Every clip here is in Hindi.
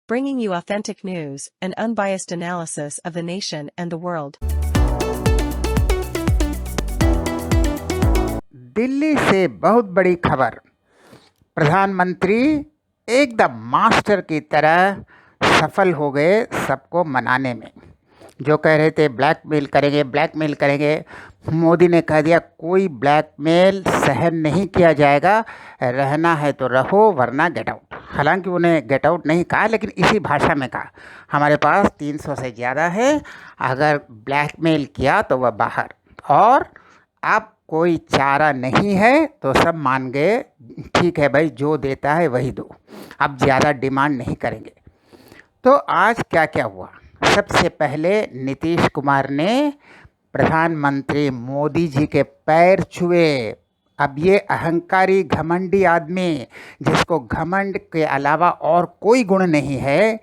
bringing you authentic news and unbiased analysis of the nation and the world. Delhi से बहुत बड़ी खबर। प्रधानमंत्री एकदम मास्टर की तरह सफल हो गए सबको मनाने में। जो कह रहे थे ब्लैकमेल करेंगे, मोदी ने कह दिया कोई ब्लैकमेल सहन नहीं किया जाएगा, रहना है तो रहो वरना गेट आउट। हालांकि उन्हें गेट आउट नहीं कहा, लेकिन इसी भाषा में कहा हमारे पास 300 से ज़्यादा है, अगर ब्लैकमेल किया तो वह बाहर, और अब कोई चारा नहीं है तो सब मान गए ठीक है भाई, जो देता है वही दो, अब ज़्यादा डिमांड नहीं करेंगे। तो आज क्या क्या हुआ। सबसे पहले नीतीश कुमार ने प्रधानमंत्री मोदी जी के पैर छुए। अब ये अहंकारी घमंडी आदमी, जिसको घमंड के अलावा और कोई गुण नहीं है,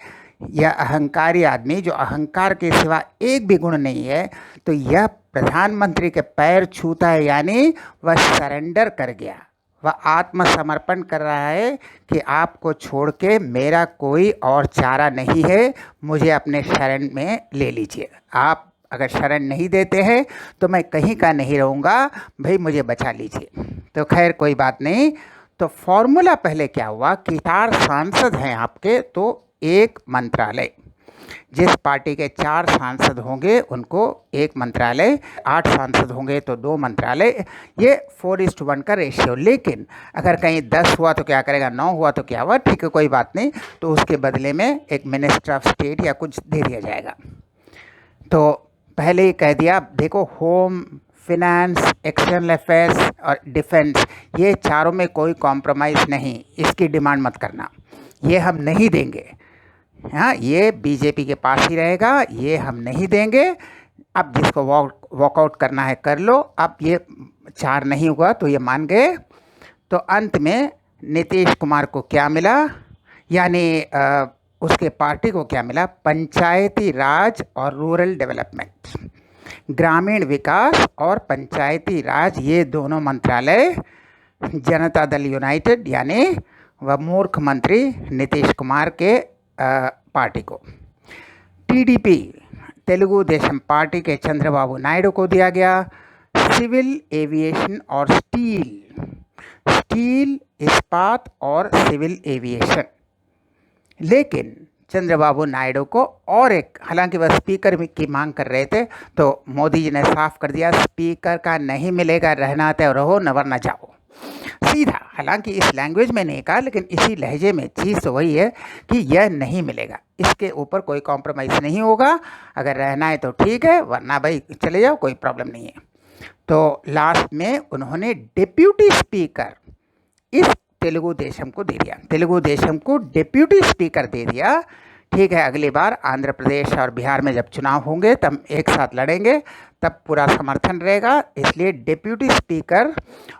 यह अहंकारी आदमी जो अहंकार के सिवा एक भी गुण नहीं है, तो यह प्रधानमंत्री के पैर छूता है, यानी वह सरेंडर कर गया, वह आत्मसमर्पण कर रहा है कि आपको छोड़ के मेरा कोई और चारा नहीं है, मुझे अपने शरण में ले लीजिए। आप अगर शरण नहीं देते हैं तो मैं कहीं का नहीं रहूँगा, भाई मुझे बचा लीजिए। तो खैर कोई बात नहीं। तो फॉर्मूला पहले क्या हुआ कि 4 सांसद हैं आपके, तो एक मंत्रालय, जिस पार्टी के 4 सांसद होंगे उनको एक मंत्रालय, 8 सांसद होंगे तो 2 मंत्रालय, ये 4:1 का रेशियो। लेकिन अगर कहीं 10 हुआ तो क्या करेगा, 9 हुआ तो क्या हुआ, ठीक है कोई बात नहीं, तो उसके बदले में एक मिनिस्टर ऑफ स्टेट या कुछ दे दिया जाएगा। तो पहले ही कह दिया देखो, होम, फिनेंस, एक्सटर्नल अफेयर्स और डिफेंस, ये चारों में कोई कॉम्प्रोमाइज़ नहीं, इसकी डिमांड मत करना, ये हम नहीं देंगे। हाँ, ये बीजेपी के पास ही रहेगा, ये हम नहीं देंगे। अब जिसको वॉकआउट करना है कर लो। अब ये 4 नहीं हुआ तो ये मान गए। तो अंत में नीतीश कुमार को क्या मिला, यानी उसके पार्टी को क्या मिला, पंचायती राज और रूरल डेवलपमेंट, ग्रामीण विकास और पंचायती राज, ये दोनों मंत्रालय जनता दल यूनाइटेड यानी वह मूर्ख मंत्री नीतीश कुमार के पार्टी को, टीडीपी तेलुगु देशम पार्टी के चंद्रबाबू नायडू को दिया गया। सिविल एविएशन और स्टील, इस्पात और सिविल एविएशन। लेकिन चंद्रबाबू नायडू को और एक, हालांकि वह स्पीकर की मांग कर रहे थे, तो मोदी जी ने साफ कर दिया स्पीकर का नहीं मिलेगा, रहना तो रहो न वरना जाओ, सीधा। हालांकि इस लैंग्वेज में नहीं कहा, लेकिन इसी लहजे में चीज़ तो वही है कि यह नहीं मिलेगा, इसके ऊपर कोई कॉम्प्रोमाइज़ नहीं होगा, अगर रहना है तो ठीक है वरना भाई चले जाओ, कोई प्रॉब्लम नहीं है। तो लास्ट में उन्होंने डिप्यूटी स्पीकर इस तेलुगु देशम को दे दिया, तेलुगु देशम को डिप्यूटी स्पीकर दे दिया। ठीक है, अगली बार आंध्र प्रदेश और बिहार में जब चुनाव होंगे तब एक साथ लड़ेंगे, तब पूरा समर्थन रहेगा, इसलिए डिप्यूटी स्पीकर।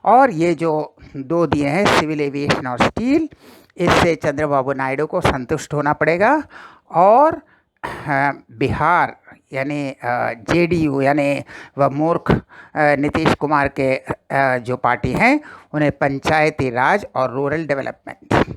और ये जो 2 दिए हैं सिविल एविएशन और स्टील, इससे चंद्रबाबू नायडू को संतुष्ट होना पड़ेगा। और बिहार यानी जेडीयू यानी वह मूर्ख नीतीश कुमार के जो पार्टी हैं, उन्हें पंचायती राज और रूरल डेवलपमेंट।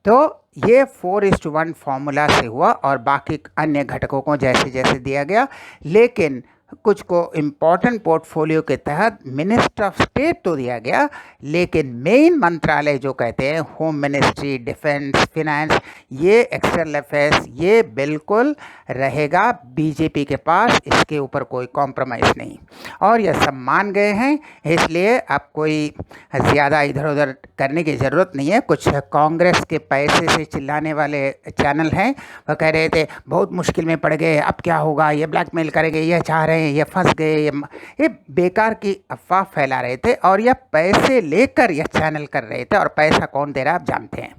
तो ये 4:1 फॉर्मूला से हुआ, और बाकी अन्य घटकों को जैसे जैसे दिया गया। लेकिन कुछ को इम्पोर्टेंट पोर्टफोलियो के तहत मिनिस्टर ऑफ स्टेट तो दिया गया, लेकिन मेन मंत्रालय जो कहते हैं होम मिनिस्ट्री, डिफेंस, फिनेंस, ये एक्सटर्नल अफेयर्स, ये बिल्कुल रहेगा बीजेपी के पास, इसके ऊपर कोई कॉम्प्रोमाइज़ नहीं। और यह सब मान गए हैं, इसलिए अब कोई ज़्यादा इधर उधर करने की ज़रूरत नहीं है। कुछ कांग्रेस के पैसे से चिल्लाने वाले चैनल हैं, वह कह रहे थे बहुत मुश्किल में पड़ गए, अब क्या होगा, ये ब्लैकमेल करेंगे, ये चाह रहे हैं, ये फंस गए, ये बेकार की अफवाह फैला रहे थे, और यह पैसे लेकर यह चैनल कर रहे थे। और पैसा कौन दे रहा है आप जानते हैं,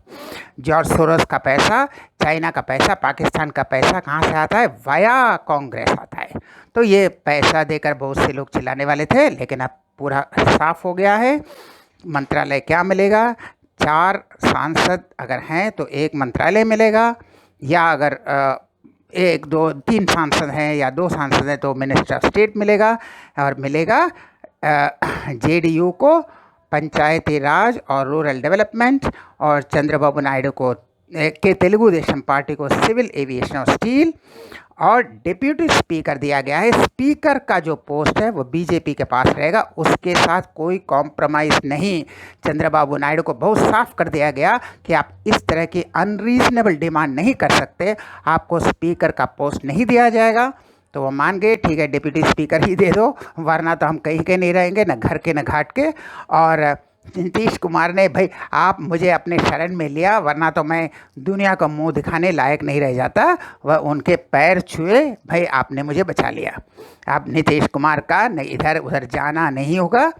जॉर्ज सोरोस का पैसा, चाइना का पैसा, पाकिस्तान का पैसा कहाँ से आता है, वाया कांग्रेस आता है। तो ये पैसा देकर बहुत से लोग चिल्लाने वाले थे, लेकिन अब पूरा साफ हो गया है। मंत्रालय क्या मिलेगा, 4 सांसद अगर हैं तो एक मंत्रालय मिलेगा, या अगर 1, 2, 3 सांसद हैं या 2 सांसद हैं तो मिनिस्टर ऑफ स्टेट मिलेगा। और मिलेगा जेडीयू को पंचायती राज और रूरल डेवलपमेंट, और चंद्रबाबू नायडू को के तेलुगु देशम पार्टी को सिविल एविएशन और स्टील और डिप्यूटी स्पीकर दिया गया है। स्पीकर का जो पोस्ट है वो बीजेपी के पास रहेगा, उसके साथ कोई कॉम्प्रोमाइज़ नहीं। चंद्रबाबू नायडू को बहुत साफ कर दिया गया कि आप इस तरह की अनरीजनेबल डिमांड नहीं कर सकते, आपको स्पीकर का पोस्ट नहीं दिया जाएगा। तो वो मान गए, ठीक है डिप्यूटी स्पीकर ही दे दो, वरना तो हम कहीं के नहीं रहेंगे, न घर के न घाट के। और नीतीश कुमार ने, भाई आप मुझे अपने शरण में लिया, वरना तो मैं दुनिया को मुंह दिखाने लायक नहीं रह जाता। वह उनके पैर छुए, भाई आपने मुझे बचा लिया। अब नीतीश कुमार का न इधर उधर जाना नहीं होगा।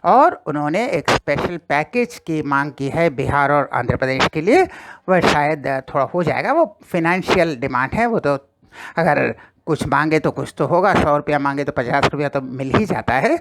और उन्होंने एक स्पेशल पैकेज की मांग की है बिहार और आंध्र प्रदेश के लिए, वह शायद थोड़ा हो जाएगा। वो फिनेंशियल डिमांड है, वो तो अगर कुछ मांगे तो कुछ तो होगा, 100 रुपया मांगे तो 50 रुपया तो मिल ही जाता है,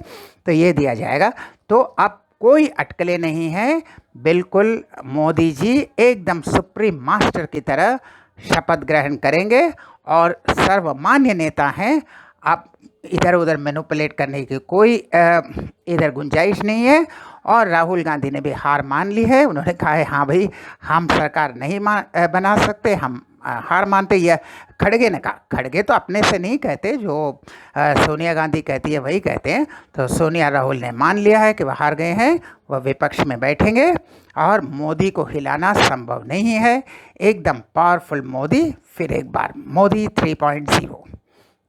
तो ये दिया जाएगा। तो अब कोई अटकलें नहीं है, बिल्कुल मोदी जी एकदम सुप्रीम मास्टर की तरह शपथ ग्रहण करेंगे और सर्वमान्य नेता हैं। आप इधर उधर मैनिपुलेट करने की कोई इधर गुंजाइश नहीं है। और राहुल गांधी ने भी हार मान ली है, उन्होंने कहा है हाँ भाई हम सरकार नहीं बना सकते, हम हार मानते। यह खड़गे ने कहा, खड़गे तो अपने से नहीं कहते, जो सोनिया गांधी कहती है वही कहते हैं। तो सोनिया राहुल ने मान लिया है कि वह हार गए हैं, वह विपक्ष में बैठेंगे और मोदी को हिलाना संभव नहीं है। एकदम पावरफुल मोदी, फिर एक बार मोदी 3.0।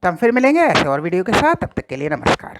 तो हम फिर मिलेंगे ऐसे और वीडियो के साथ, तब तक के लिए नमस्कार।